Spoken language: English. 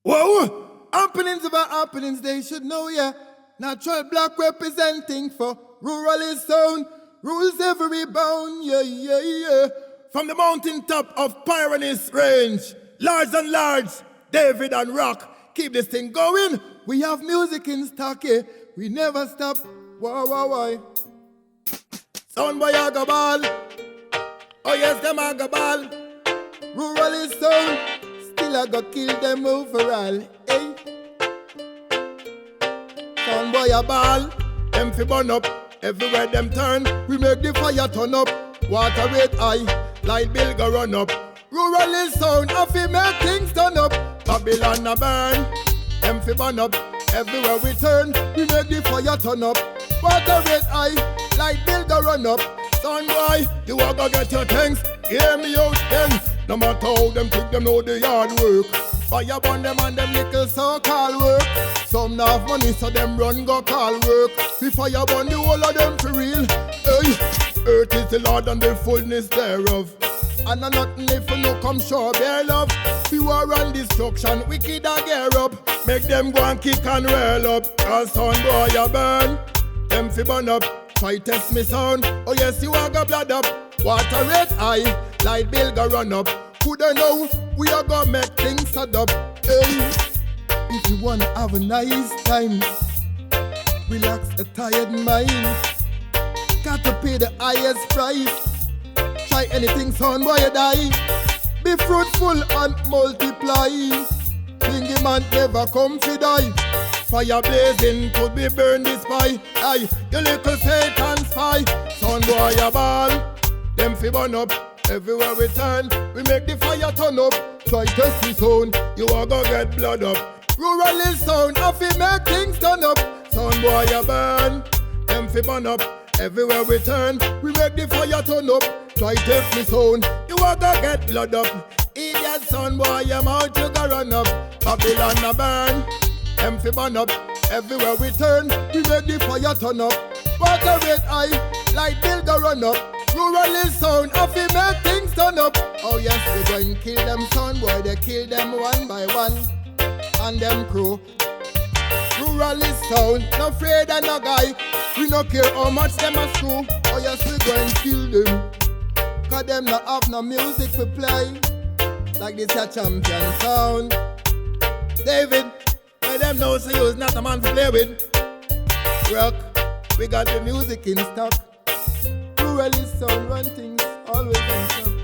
Whoa! Happenings of our happenings, they should know, yeah. Natural black representing for ruralist sound. Rules every bound, yeah, yeah, yeah. From the mountaintop of Pyrenees range, large and large, David and Rock, keep this thing going. We have music in stock, yeah. We never stop. Why, why, why? Sound boy a go ball. Oh yes, them a go ball. Ruralist sound, still I go kill them overall. Hey. Sound boy a ball, them fi burn up. Everywhere them turn, we make the fire turn up. Water rate high, light bill go run up. Ruralist sound, I fi make things turn up. Babylon a burn, them fi burn up. Everywhere we turn, we make the fire turn up. Water rate high, light bill go run up. Son boy, you a go get your thanks. Hear me out then. No matter how them think them know the hard work. Fire burn them and them little so-called work. Some not have money so them run go call work. We fire burn the whole of them for real. Hey, earth is the Lord and the fullness thereof. And a nothing if you no come show bear love. We war and destruction, wicked a gear up. Make them go and kick and rail up. Cause son boy a burn, them fi burn up. Try test me sound, oh yes you a go blood up. Water rate high, light bill go run up. Coulda know, we a go make things add up. Hey, if you wanna have a nice time, relax a tired mind. Got to pay the highest price. Try anything son boy you die. Be fruitful and multiply. Thingy man never come to die. Fire blazing could be burned this pie. Aye, you little Satan spy. Son boy a ball, them fi burn up. Everywhere we turn, we make the fire turn up. Try test the sound, you a go get blood up. Ruralist sound, I fi make things turn up. Son boy a burn, them fi burn up. Everywhere we turn, we make the fire turn up. Try test the sound, you a go get blood up. Idiot son boy, your mouth you go run up. Babylon a burn, them fi burn up. Everywhere we turn, we make the fire turn up. Water rate high, light bill go run up. Ruralist sound, I fi make things turn up. Oh yes, we going kill them son boy, they kill them one by one. And them crew. Ruralist sound, no afraid of no guy. We no care how much them a screw. Oh yes, we going kill them. Cause them not have no music to play. Like this a champion sound. David, let them know so you's not a man to play with. Rock, we got the music in stock. Ruralist sound, run things always in stock.